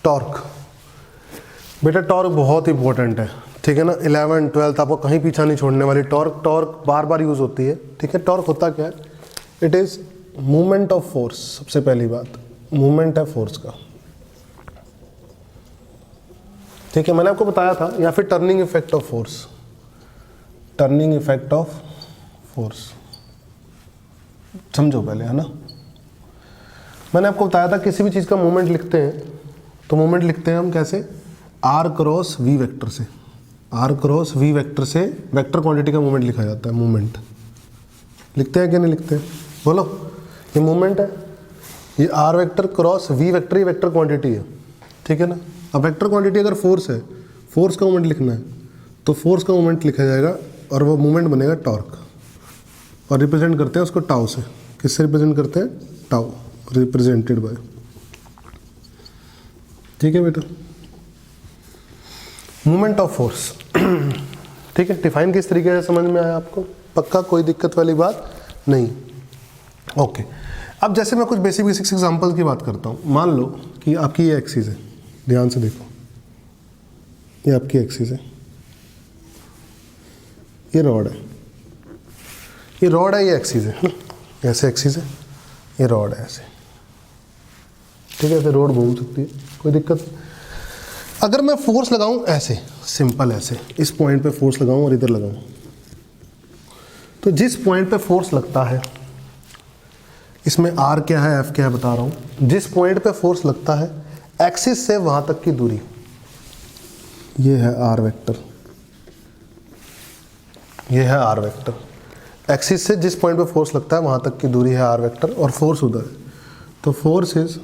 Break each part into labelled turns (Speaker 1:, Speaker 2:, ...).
Speaker 1: Torque. बेटा torque बहुत important है, ठीक है ना। 11th 12th आपको कहीं पीछा नहीं छोड़ने वाली। टॉर्क बार बार यूज होती है, ठीक है। टॉर्क होता क्या है? It is movement of force. सबसे पहली बात मूवमेंट है फोर्स का, ठीक है। मैंने आपको बताया था, या फिर turning effect of force, turning effect of force, समझो पहले, है ना। मैंने आपको बताया था किसी भी चीज का मूवमेंट लिखते हैं तो मूवमेंट लिखते हैं हम कैसे? आर क्रॉस वी वेक्टर से। आर क्रॉस वी वेक्टर से वेक्टर क्वांटिटी का मूवमेंट लिखा जाता है। मूवमेंट लिखते हैं कि नहीं लिखते हैं? बोलो। ये मूवमेंट है, ये R vector cross V vector, ये वेक्टर क्वांटिटी है, ठीक है ना। अब वेक्टर क्वांटिटी अगर फोर्स है, फोर्स का मूवमेंट लिखना है तो फोर्स का मूवमेंट लिखा जाएगा और वो मूवमेंट बनेगा टॉर्क। और रिप्रेजेंट करते हैं उसको टाउ से। किससे रिप्रेजेंट करते हैं? टाउ, रिप्रेजेंटेड बाय, ठीक है बेटा। मूवमेंट ऑफ फोर्स, ठीक है। डिफाइन किस तरीके से समझ में आया आपको? पक्का, कोई दिक्कत वाली बात नहीं? ओके। अब जैसे मैं कुछ बेसिक एग्जांपल की बात करता हूँ। मान लो कि आपकी ये एक्सिस है, ध्यान से देखो, ये आपकी एक्सिस है, ये रॉड है, ये रॉड है, ये एक्सिस है ना, ऐसे एक्सिस है, ये रॉड है ऐसे, ठीक है। ऐसे रॉड घूम सकती है, कोई दिक्कत नहीं। अगर मैं फोर्स लगाऊं ऐसे, सिंपल ऐसे, इस पॉइंट पे फोर्स लगाऊं और इधर लगाऊं, तो जिस पॉइंट पे फोर्स लगता है, इसमें आर क्या है, एफ क्या है बता रहा हूं। जिस पॉइंट पे फोर्स लगता है, एक्सिस से वहां तक की दूरी, ये है आर वेक्टर, ये है आर वेक्टर। एक्सिस से जिस पॉइंट पे फोर्स लगता है वहां तक की दूरी है आर वेक्टर, और फोर्स उधर है। तो force is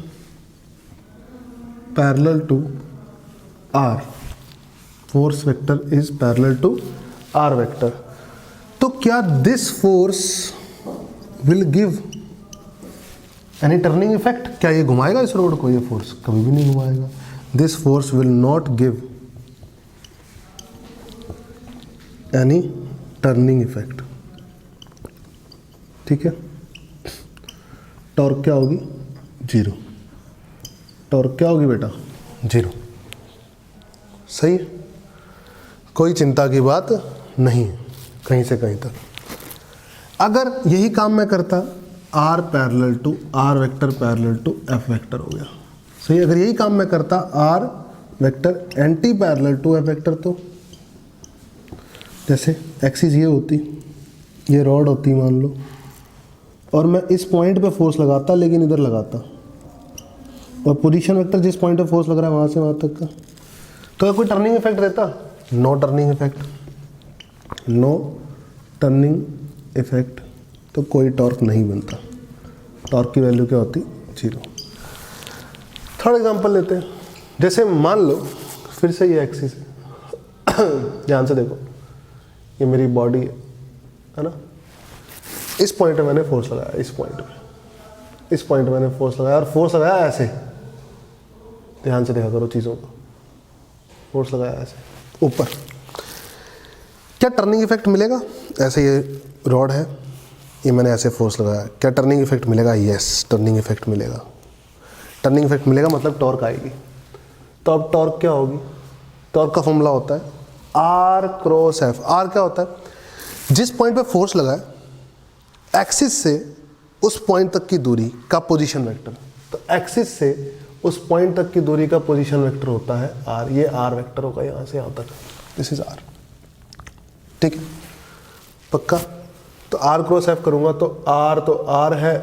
Speaker 1: parallel to R, force vector is parallel to R vector. तो क्या this force will give any turning effect? क्या ये घुमाएगा इस रोड को? ये फोर्स कभी भी नहीं घुमाएगा। This force will not give any turning effect, ठीक है। टॉर्क क्या होगी? जीरो। टॉर्क क्या होगी बेटा? जीरो। सही है, कोई चिंता की बात नहीं है कहीं से कहीं तक। अगर यही काम मैं करता, R parallel to R vector parallel to F vector हो गया, सही। अगर यही काम मैं करता, R vector anti parallel to F vector, तो जैसे एक्सिस ये होती, ये रॉड होती मान लो, और मैं इस पॉइंट पे फोर्स लगाता लेकिन इधर लगाता, और पोजीशन वेक्टर जिस पॉइंट पे फोर्स लग रहा है वहां से वहां तक का, तो कोई टर्निंग इफेक्ट रहता? No turning effect, no turning effect, तो कोई टॉर्क नहीं बनता। टॉर्क की वैल्यू क्या होती? जीरो। थर्ड एग्जांपल लेते हैं। जैसे मान लो फिर से ये एक्सिस है, ध्यान से देखो, ये मेरी बॉडी है ना। इस पॉइंट पे मैंने फोर्स लगाया, इस पॉइंट पे, इस पॉइंट पे मैंने फोर्स लगाया, और फोर्स लगाया ऐसे, ध्यान से देखा करो चीज़ों को, फोर्स लगाया ऐसे ऊपर। क्या टर्निंग इफेक्ट मिलेगा? ऐसे ये रॉड है, ये मैंने ऐसे फोर्स लगाया, क्या टर्निंग इफेक्ट मिलेगा? यस, टर्निंग इफेक्ट मिलेगा। टर्निंग इफेक्ट मिलेगा मतलब टॉर्क आएगी। तो अब टॉर्क क्या होगी? टॉर्क का फॉर्मूला होता है आर क्रॉस एफ। आर क्या होता है? जिस पॉइंट पे फोर्स लगा है, एक्सिस से उस पॉइंट तक की दूरी का पोजीशन वेक्टर। तो एक्सिस से उस पॉइंट तक की दूरी का पोजीशन वेक्टर होता है आर। ये आर वेक्टर होगा यहां से यहां तक, दिस इज आर, ठीक है। पक्का? तो आर क्रॉस एफ करूंगा तो आर है,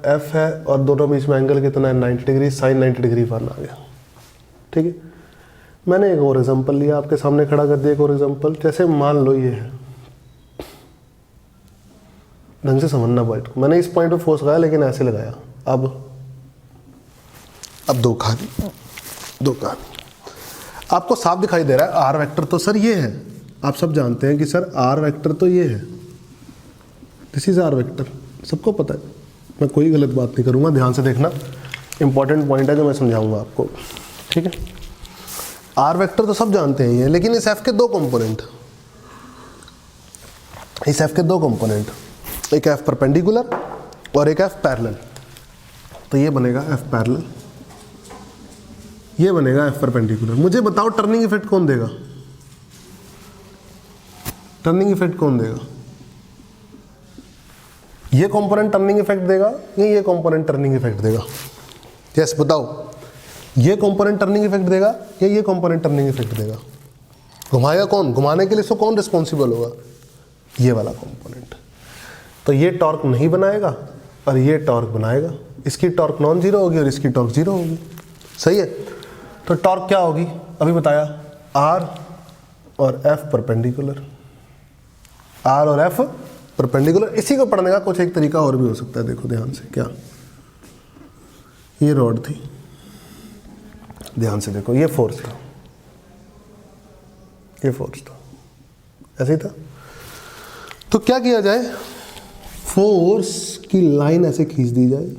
Speaker 1: एफ है, और दोनों बीच में एंगल कितना है? 90 डिग्री, साइन 90 डिग्री वन आ गया, ठीक है। मैंने एक और एग्जांपल लिया, आपके सामने खड़ा कर दिया एक और एग्जांपल। जैसे मान लो ये है, ढंग से समझना पॉइंट। मैंने इस पॉइंट पे फोर्स लगाया लेकिन ऐसे लगाया। अब दो कहानी आपको साफ दिखाई दे रहा है। आर वेक्टर तो सर ये है, आप सब जानते हैं कि सर आर वेक्टर तो ये है, दिस इज आर वेक्टर, सबको पता है। मैं कोई गलत बात नहीं करूंगा, ध्यान से देखना, इंपॉर्टेंट पॉइंट है जो मैं समझाऊंगा आपको, ठीक है। आर वेक्टर तो सब जानते हैं ये, लेकिन इस एफ के दो कंपोनेंट, इस एफ के दो कंपोनेंट, एक एफ परपेंडिकुलर और एक एफ पैरेलल। तो ये बनेगा एफ पैरेलल, ये बनेगा एफ परपेंडिकुलर। मुझे बताओ टर्निंग इफेक्ट कौन देगा, टर्निंग इफेक्ट कौन देगा? ये कंपोनेंट टर्निंग इफेक्ट देगा या ये कंपोनेंट टर्निंग इफेक्ट देगा? यस बताओ, ये कंपोनेंट टर्निंग इफेक्ट देगा या ये कंपोनेंट टर्निंग इफेक्ट देगा? घुमाएगा कौन? घुमाने के लिए इसको कौन रिस्पॉन्सिबल होगा? ये वाला कंपोनेंट। तो ये टॉर्क नहीं बनाएगा और ये टॉर्क बनाएगा। इसकी टॉर्क नॉन जीरो होगी और इसकी टॉर्क जीरो होगी। सही है। तो टॉर्क क्या होगी अभी बताया, आर और एफ परपेंडिकुलर, आर और एफ परपेंडिकुलर। इसी को पढ़ने का कुछ एक तरीका और भी हो सकता है। देखो ध्यान से, क्या ये रॉड थी, ध्यान से देखो, ये फोर्स था, ये फोर्स था, ऐसे ही था। तो क्या किया जाए, फोर्स की लाइन ऐसे खींच दी जाए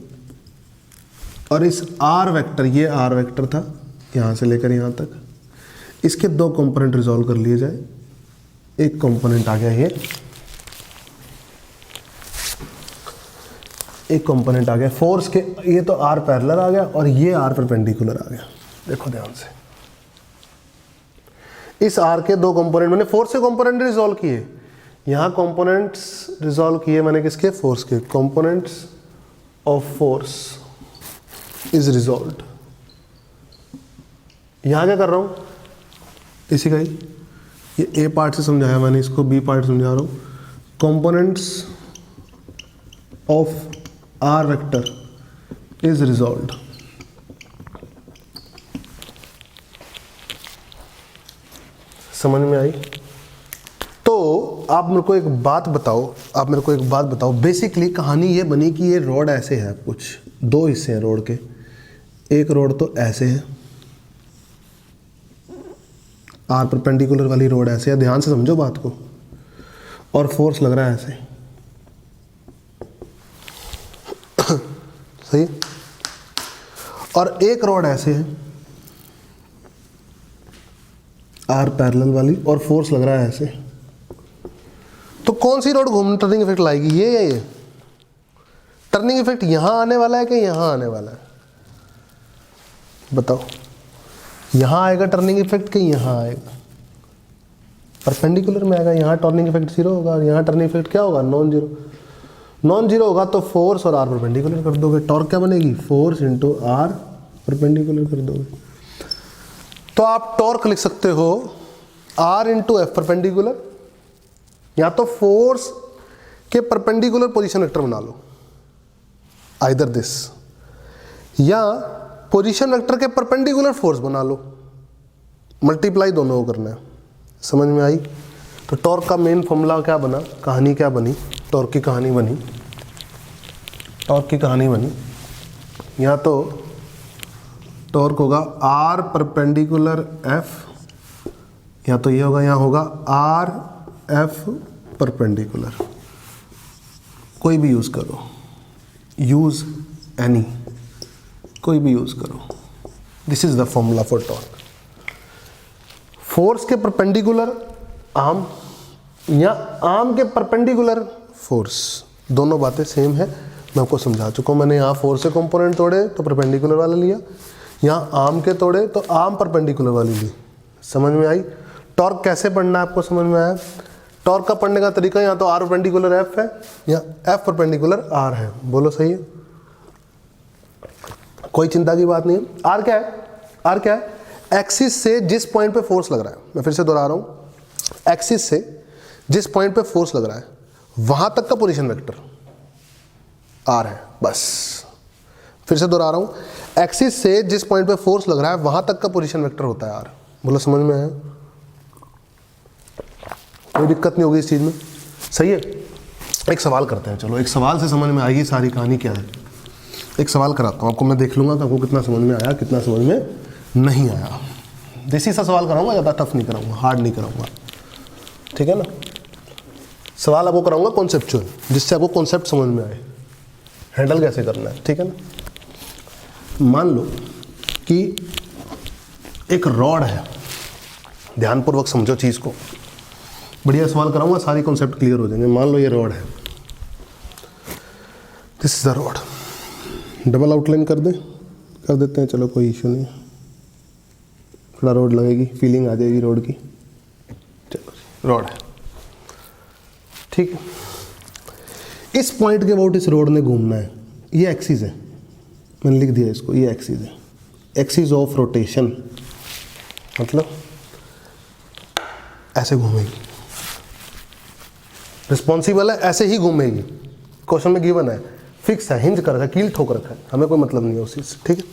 Speaker 1: और इस आर वेक्टर, ये आर वेक्टर था यहां से लेकर यहां तक, इसके दो कंपोनेंट रिजॉल्व कर लिए जाए। एक कंपोनेंट आ गया ये, एक कंपोनेंट आ गया फोर्स के, ये तो आर पैरेलल आ गया और ये आर परपेंडिकुलर आ गया। देखो ध्यान से, इस आर के दो कंपोनेंट, मैंने फोर्स से कंपोनेंट रिजॉल्व किए, यहां कंपोनेंट्स रिजॉल्व किए मैंने किसके, फोर्स के। Components of force is resolved. यहां क्या कर रहा हूं, इसी का ही, ये ए पार्ट से समझाया मैंने, इसको बी पार्ट समझा रहा हूं। Components of R vector is resolved. समझ में आई? तो आप मेरे को एक बात बताओ, बेसिकली कहानी ये बनी कि ये रोड ऐसे है, कुछ दो हिस्से हैं रोड के। एक रोड तो ऐसे है, आर परपेंडिकुलर वाली रोड ऐसे है, ध्यान से समझो बात को, और फोर्स लग रहा है ऐसे, सही। और एक रोड ऐसे है, आर पैरेलल वाली, और फोर्स लग रहा है ऐसे। तो कौन सी रोड घूम टर्निंग इफेक्ट लाएगी, ये या ये? टर्निंग इफेक्ट यहां आने वाला है कि यहां आने वाला है? बताओ, यहां आएगा टर्निंग इफेक्ट कि यहां आएगा? परपेंडिकुलर में आएगा, यहां टर्निंग इफेक्ट जीरो होगा और यहां टर्निंग इफेक्ट क्या होगा, नॉन जीरो। नॉन जीरो होगा तो फोर्स और आर परपेंडिकुलर कर दोगे, टॉर्क क्या बनेगी, फोर्स इंटू आर परपेंडिकुलर कर दोगे। तो आप टॉर्क लिख सकते हो आर इंटू एफ परपेंडिकुलर, या तो फोर्स के परपेंडिकुलर पोजीशन वेक्टर बना लो, आइदर दिस, या पोजीशन वेक्टर के परपेंडिकुलर फोर्स बना लो, मल्टीप्लाई दोनों को करना है। समझ में आई? तो टॉर्क का मेन फॉर्मूला क्या बना, कहानी क्या बनी, टॉर्क की कहानी बनी, या तो टॉर्क होगा आर परपेंडिकुलर एफ, या तो ये होगा, यहाँ होगा आर एफ परपेंडिकुलर। कोई भी यूज करो, यूज एनी, कोई भी यूज करो। This is the formula for torque. Force के परपेंडिकुलर आर्म या आर्म के परपेंडिकुलर फोर्स, दोनों बातें सेम है, मैं आपको समझा चुका हूं। मैंने यहाँ फोर्स से कंपोनेंट तोड़े तो परपेंडिकुलर वाला लिया, यहाँ आर्म के तोड़े तो आर्म परपेंडिकुलर वाली ली। समझ में आई? टॉर्क कैसे पढ़ना है आपको समझ में आया? टॉर्क का पढ़ने का तरीका, यहाँ तो आर परपेंडिकुलर एफ है या एफ परपेंडिकुलर आर है। बोलो सही है? कोई चिंता की बात नहीं है। आर क्या है? आर क्या है? एक्सिस से जिस पॉइंट पे फोर्स लग रहा है, मैं फिर से दोहरा रहा हूं, एक्सिस से जिस पॉइंट पे फोर्स लग रहा है वहां तक का पोजीशन वेक्टर आर है, बस। फिर से दोहरा रहा हूं, एक्सिस से जिस पॉइंट पे फोर्स लग रहा है वहां तक का पोजीशन वेक्टर होता है आर। बोलो समझ में आया? कोई दिक्कत नहीं होगी इस चीज में? सही है। एक सवाल करते हैं, चलो एक सवाल से समझ में आएगी सारी कहानी क्या है। एक सवाल कराता हूं आपको, मैं देख लूंगा कि आपको कितना समझ में आया, कितना समझ में नहीं आया। देसी सा सवाल कराऊंगा, ज़्यादा टफ नहीं कराऊंगा, हार्ड नहीं कराऊंगा, ठीक है ना। सवाल आपको कराऊंगा कॉन्सेप्चुअल, जिससे आपको कॉन्सेप्ट समझ में आए, हैंडल कैसे करना है, ठीक है ना। मान लो कि एक रॉड है, ध्यानपूर्वक समझो चीज़ को, बढ़िया सवाल कराऊंगा, सारी कॉन्सेप्ट क्लियर हो जाएंगे। मान लो ये रॉड है, this is the rod. Double outline कर देते हैं, चलो कोई इशू नहीं है। थोड़ा रोड लगेगी, फीलिंग आ जाएगी रोड की। चलो रोड है, ठीक है। इस पॉइंट के अबाउट इस रोड ने घूमना है। ये एक्सिस है, मैंने लिख दिया इसको, ये एक्सिस है, एक्सिस ऑफ रोटेशन, मतलब ऐसे घूमेगी, रिस्पॉन्सिबल है, ऐसे ही घूमेगी। क्वेश्चन में गिवन है, फिक्स है, हिंज कर रखा है, कील ठोक रखा है, हमें कोई मतलब नहीं है उस चीज़ से, ठीक है।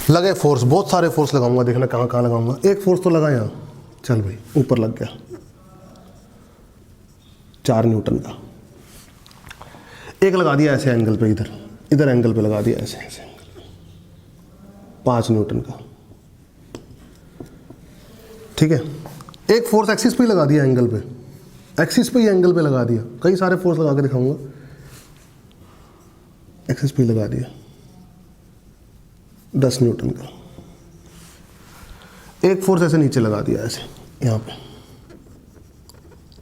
Speaker 1: लगे फोर्स, बहुत सारे फोर्स लगाऊंगा, देखना कहाँ कहाँ लगाऊंगा। एक फोर्स तो लगा यहाँ, चल भाई ऊपर लग गया 4 न्यूटन का। एक लगा दिया ऐसे एंगल पे, इधर इधर एंगल पे लगा दिया ऐसे ऐसे एंगल पे 5 न्यूटन का, ठीक है। एक फोर्स एक्सिस पे ही लगा दिया एंगल पे, एक्सिस पे ही एंगल पे लगा दिया। कई सारे फोर्स लगा के दिखाऊंगा, एक्सिस पे ही लगा दिया 10 न्यूटन का। एक फोर्स ऐसे नीचे लगा दिया ऐसे यहाँ पे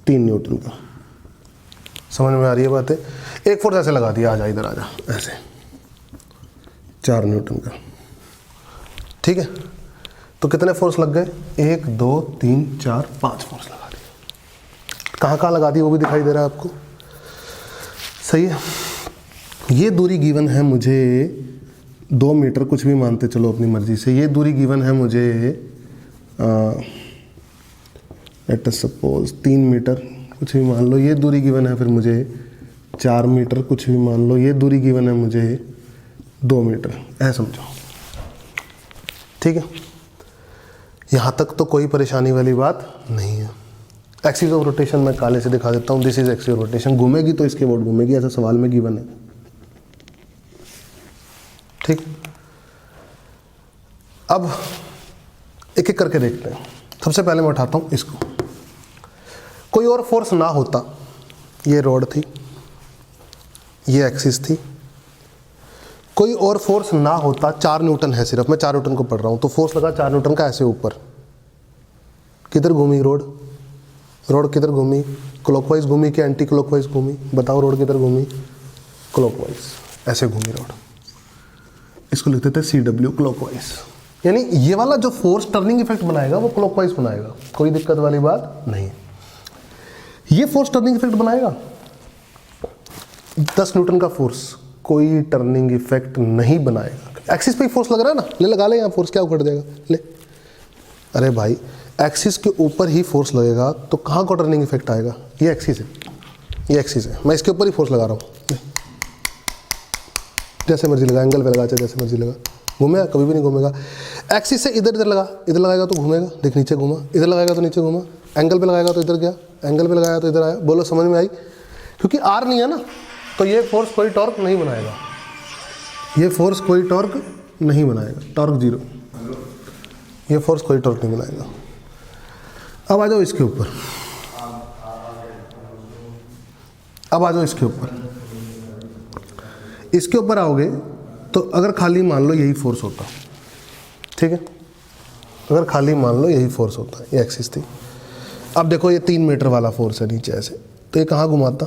Speaker 1: 3 न्यूटन का। समझ में आ रही है बातें? एक फोर्स ऐसे लगा दिया, आजा इधर आजा, ऐसे 4 न्यूटन का, ठीक है। तो कितने फोर्स लग गए? 1 2 3 4 5 फोर्स लगा दिए। कहाँ कहाँ लगा दिए वो भी दिखाई दे रहा है आपको, सही है। ये दूरी गिवन है मुझे 2 मीटर, कुछ भी मानते चलो अपनी मर्जी से। ये दूरी गिवन है मुझे लेट अस सपोज 3 मीटर, कुछ भी मान लो। ये दूरी गिवन है फिर मुझे 4 मीटर, कुछ भी मान लो। ये दूरी गिवन है मुझे 2 मीटर, ऐसा समझो, ठीक है। यहाँ तक तो कोई परेशानी वाली बात नहीं है। एक्सिस ऑफ रोटेशन मैं काले से दिखा देता हूँ, this is axis of rotation. घूमेगी तो इसके अबाउट घूमेगी, ऐसा सवाल में गिवन है, ठीक। अब एक एक करके देखते हैं। सबसे पहले मैं उठाता हूँ इसको। कोई और फोर्स ना होता, ये रोड थी, ये एक्सिस थी, कोई और फोर्स ना होता, 4 न्यूटन है सिर्फ, मैं 4 न्यूटन को पढ़ रहा हूँ, तो फोर्स लगा 4 न्यूटन का ऐसे ऊपर। किधर घूमी रोड? रोड किधर घूमी? क्लॉकवाइज घूमी कि एंटी क्लॉकवाइज घूमी? बताओ, रोड किधर घूमी? क्लॉकवाइज, ऐसे घूमी रोड। इसको लिखते थे CW, क्लॉकवाइज। यानी ये वाला जो फोर्स टर्निंग इफेक्ट बनाएगा वो क्लॉकवाइज बनाएगा, कोई दिक्कत वाली बात नहीं। ये फोर्स टर्निंग इफेक्ट बनाएगा 10 न्यूटन का फोर्स, कोई टर्निंग इफेक्ट नहीं बनाएगा। एक्सिस पे ही फोर्स लग रहा है ना, ले लगा ले यहाँ फोर्स, क्या उखड़ जाएगा, ले। अरे भाई एक्सिस के ऊपर ही फोर्स लगेगा तो कहाँ को टर्निंग इफेक्ट आएगा? ये एक्सिस है, ये एक्सिस है, मैं इसके ऊपर ही फोर्स लगा रहा हूँ। जैसे मर्जी लगा, एंगल पे लगा चाहे जैसे मर्जी लगा, घूमेगा? कभी भी नहीं घूमेगा। एक्सिस से इधर इधर लगा, इधर लगाएगा तो घूमेगा, देख नीचे घूमा, इधर लगाएगा तो नीचे घूमा, एंगल पे लगाएगा तो इधर गया, एंगल पे लगाया तो इधर आया। बोलो समझ में आई? क्योंकि आर नहीं है ना, तो ये फोर्स कोई टॉर्क नहीं बनाएगा, ये फोर्स कोई टॉर्क नहीं बनाएगा, टॉर्क 0, ये फोर्स कोई टॉर्क नहीं बनाएगा। अब आ जाओ इसके ऊपर, अब आ जाओ इसके ऊपर। इसके ऊपर आओगे तो अगर खाली मान लो यही फोर्स होता, ठीक है, अगर खाली मान लो यही फोर्स होता, ये एक्सिस थी। अब देखो ये 3 मीटर वाला फोर्स है नीचे ऐसे, तो ये कहाँ घुमाता?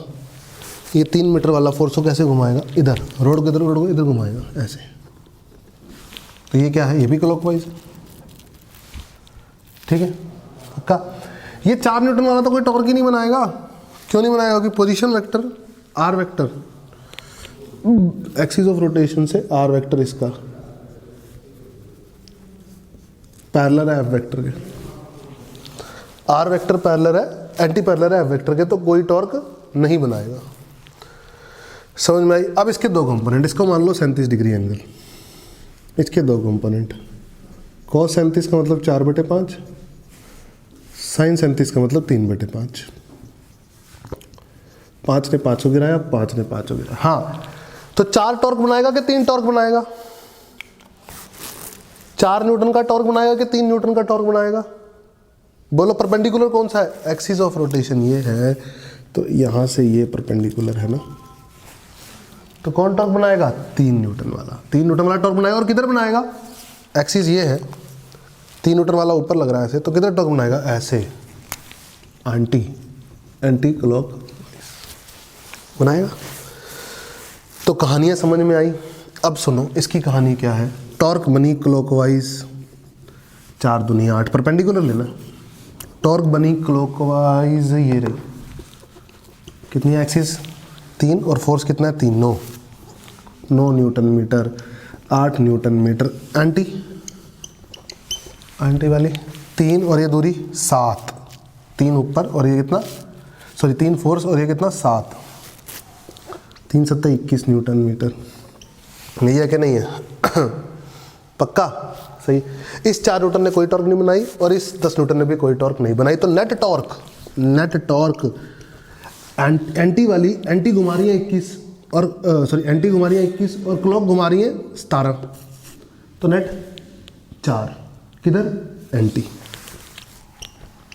Speaker 1: ये 3 मीटर वाला फोर्स को कैसे घुमाएगा? इधर, रोड को इधर, रोड को इधर घुमाएगा ऐसे। तो ये क्या है? ये भी क्लॉकवाइज है, ठीक है पक्का। ये 4 न्यूटन वाला तो कोई टॉर्क ही नहीं बनाएगा। क्यों नहीं बनाएगा? क्योंकि position vector R vector, axis of rotation से आर वेक्टर इसका पैरेलल है एफ वेक्टर के, आर वेक्टर पैरेलल है, एंटी पैरेलल है एफ वेक्टर के, तो कोई टॉर्क नहीं बनाएगा। समझ में आई? अब इसके 2 कंपोनेंट, इसको मान लो 37 डिग्री एंगल, इसके 2 कंपोनेंट, cos 37 का मतलब 4/5, sin 37 का मतलब 3/5। 5 ने 5 को गिराया, 5 ने 5 को गिराया। हाँ, तो 4 टॉर्क बनाएगा कि 3 टॉर्क बनाएगा? 4 न्यूटन का टॉर्क बनाएगा कि 3 न्यूटन का टॉर्क बनाएगा? बोलो परपेंडिकुलर कौन सा है? एक्सिस ऑफ रोटेशन ये है, तो यहां से ये परपेंडिकुलर है ना, तो कौन टॉर्क बनाएगा? 3 न्यूटन वाला। 3 न्यूटन वाला टॉर्क बनाएगा। और किधर बनाएगा? एक्सिस ये है, 3 न्यूटन वाला ऊपर लग रहा है ऐसे, तो किधर टॉर्क बनाएगा? ऐसे, एंटी क्लॉक बनाएगा। तो कहानियाँ समझ में आई। अब सुनो इसकी कहानी क्या है। टॉर्क बनी क्लॉकवाइज, 4 दूनी 8, परपेंडिकुलर लेना। टॉर्क बनी क्लॉकवाइज, ये रही कितनी एक्सिस 3 और फोर्स कितना है 3, 9 newton metre, 8 newton metre. Anti वाली 3 और ये दूरी 7, 3 ऊपर और ये कितना, सॉरी 3 फोर्स और ये कितना 7, 3 7 21 न्यूटन मीटर। नहीं है कि नहीं है? पक्का सही। इस 4 न्यूटन ने कोई टॉर्क नहीं बनाई और इस 10 न्यूटन ने भी कोई टॉर्क नहीं बनाई। तो नेट टॉर्क एंटी वाली, एंटी घुमा रही है 21 और सॉरी एंटी घुमा रही है 21 और क्लॉक घुमा रही है 17, तो नेट 4 किधर एंटी,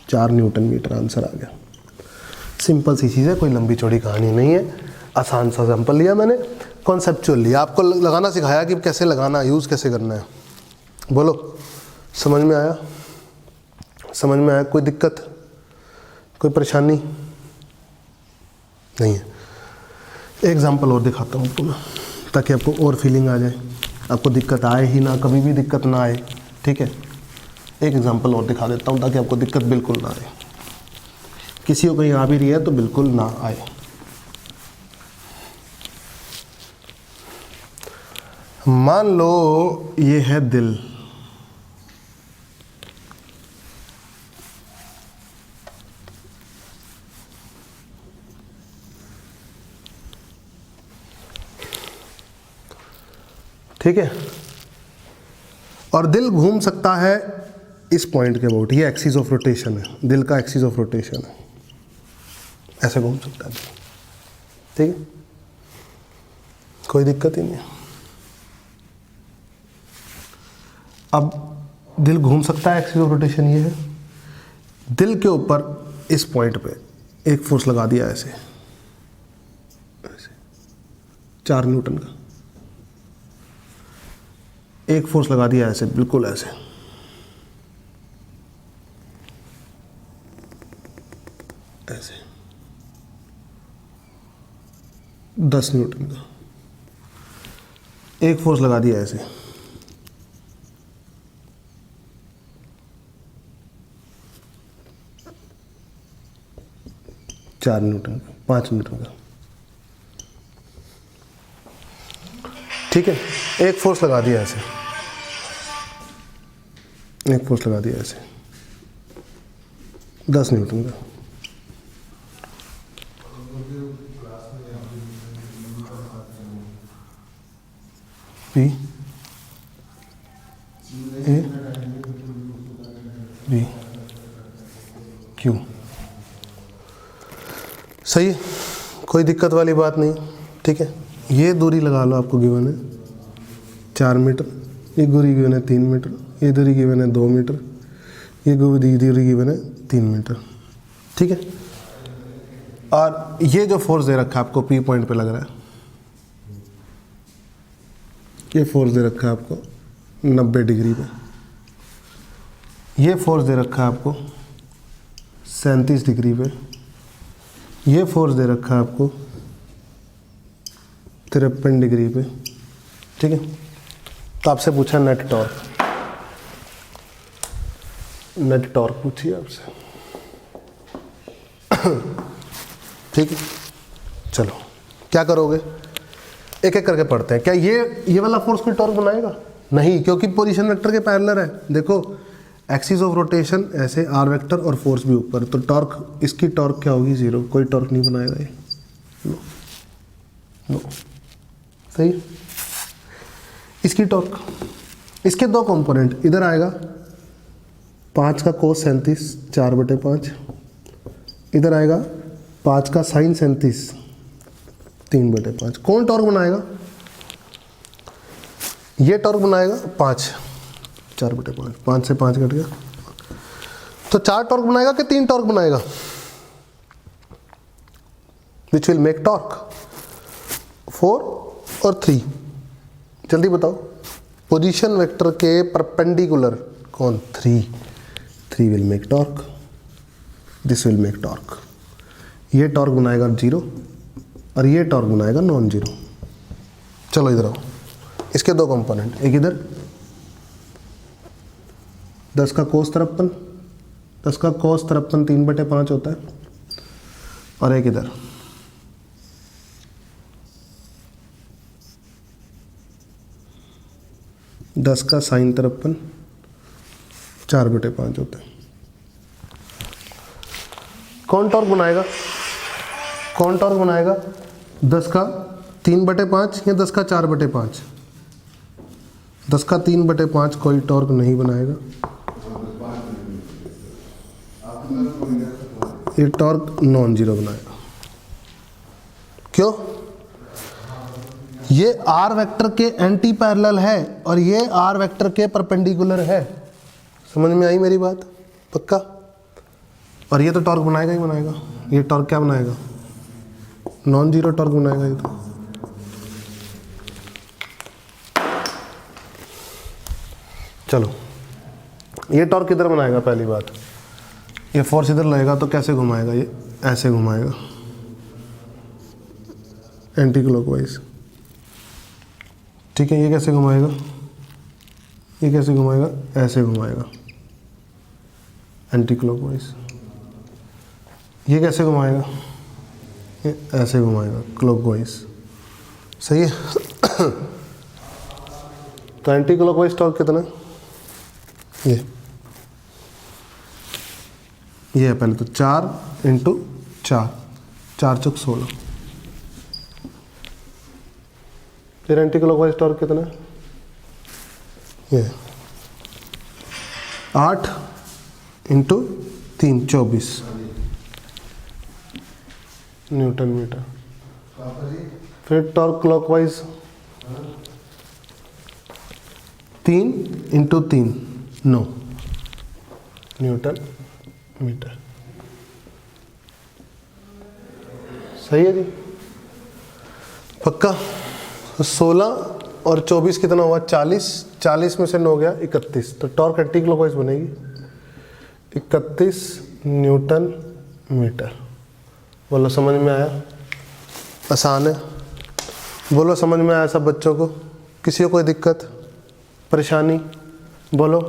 Speaker 1: 4 न्यूटन मीटर आंसर आ गया। सिंपल सी चीज़ है, कोई लंबी चौड़ी कहानी नहीं है, आसान सा सैंपल लिया मैंने, कॉन्सेप्चुअल लिया, आपको लगाना सिखाया कि कैसे लगाना, यूज़ कैसे करना है। बोलो समझ में आया? समझ में आया? कोई दिक्कत, कोई परेशानी नहीं है? एक एग्जांपल और दिखाता हूँ आपको मैं, ताकि आपको और फीलिंग आ जाए, आपको दिक्कत आए ही ना, कभी भी दिक्कत ना आए, ठीक है। एक एग्जांपल और दिखा देता हूँ ताकि आपको दिक्कत बिल्कुल ना आए, किसी को कहीं आ भी रही है तो बिल्कुल ना आए। मान लो ये है दिल, ठीक है, और दिल घूम सकता है इस पॉइंट के अबाउट, ये एक्सिस ऑफ रोटेशन है, दिल का एक्सिस ऑफ रोटेशन है, ऐसे घूम सकता है, ठीक है, कोई दिक्कत ही नहीं है। अब दिल घूम सकता है, एक्सिस ऑफ रोटेशन ये है, दिल के ऊपर इस पॉइंट पे एक फोर्स लगा दिया ऐसे, 4 न्यूटन का एक फोर्स लगा दिया ऐसे, बिल्कुल ऐसे, ऐसे 10 न्यूटन का एक फोर्स लगा दिया ऐसे, चार न्यूटन का, 5 न्यूटन का, ठीक है। एक फोर्स लगा दिया ऐसे, एक फोर्स लगा दिया ऐसे 10 न्यूटन का, पी ए बी क्यू, सही है, कोई दिक्कत वाली बात नहीं, ठीक है। ये दूरी लगा लो, आपको गिवन है 4 मीटर, ये दूरी गिवन है 3 मीटर, ये दूरी गिवन है 2 मीटर, ये दूरी गिवन है 3 मीटर, ठीक है। और ये जो फोर्स दे रखा है आपको पी पॉइंट पे लग रहा है, ये फोर्स दे रखा है आपको 90 डिग्री पे, ये फोर्स दे रखा है आपको 37 डिग्री पे, ये फोर्स दे रखा है आपको 53 डिग्री पे, ठीक है। तो आपसे पूछा नेट टॉर्क, नेट टॉर्क पूछिए आपसे, ठीक है। चलो क्या करोगे, एक एक करके पढ़ते हैं। क्या ये वाला फोर्स कोई टॉर्क बनाएगा? नहीं, क्योंकि पोजीशन वेक्टर के पैरेलल है। देखो एक्सिस ऑफ रोटेशन ऐसे, आर वेक्टर और फोर्स भी ऊपर, तो टॉर्क, इसकी टॉर्क क्या होगी 0, कोई टॉर्क नहीं बनाएगा ये, नो नो, सही। इसकी टॉर्क, इसके 2 कंपोनेंट, इधर आएगा 5 का कोस 37 4/5, इधर आएगा 5 का साइन 37 3/5। कौन टॉर्क बनाएगा? ये टॉर्क बनाएगा 5 4/5, 5 से 5 कट गया, तो 4 टॉर्क बनाएगा कि 3 टॉर्क बनाएगा? विच विल मेक टॉर्क 4 और 3, जल्दी बताओ। पोजीशन वेक्टर के परपेंडिकुलर कौन? 3 will make torque, this will make torque. ये टॉर्क बनाएगा 0 और ये टॉर्क बनाएगा नॉन जीरो। चलो इधर आओ, इसके 2 कंपोनेंट, एक इधर 10 का कोस 53, 10 का कोस 53 3/5 होता है। और एक इधर 10 का साइन 53 4/5 होता है। कौन टॉर्क बनाएगा? कौन टॉर्क बनाएगा? 10 का 3/5 या 10 का 4/5? 10 का 3/5 कोई टॉर्क नहीं बनाएगा। ये टॉर्क नॉन जीरो बनाएगा। क्यों? ये आर वेक्टर के एंटी पैरेलल है और ये आर वेक्टर के परपेंडिकुलर है। समझ में आई मेरी बात? पक्का? और ये तो टॉर्क बनाएगा ही बनाएगा। ये टॉर्क क्या बनाएगा? नॉन जीरो टॉर्क बनाएगा ये तो। चलो, ये टॉर्क किधर बनाएगा? पहली बात, ये फोर्स इधर लगेगा तो कैसे घुमाएगा? ये ऐसे घुमाएगा, एंटी क्लॉकवाइज। ठीक है, ये कैसे घुमाएगा? ये कैसे घुमाएगा? ऐसे घुमाएगा, एंटी क्लॉकवाइज। ये कैसे घुमाएगा? ये ऐसे घुमाएगा, क्लॉकवाइज। सही है? तो एंटी क्लॉकवाइज टॉर्क कितना? ये है पहले तो 4 × 4, 4 × 16। फिर एंटी क्लॉकवाइज टॉर्क कितना? ये 8 × 3 24 न्यूटन मीटर। फिर टॉर्क क्लॉकवाइज 3 × 3 9 न्यूटन मीटर। सही है जी? पक्का? 16 और 24 कितना हुआ? 40। 40 में से 9 गया 31। तो टॉर्क एंटी क्लॉकवाइज बनेगी 31 न्यूटन मीटर। बोलो समझ में आया? आसान है? बोलो समझ में आया सब बच्चों को? किसी को कोई दिक्कत परेशानी? बोलो।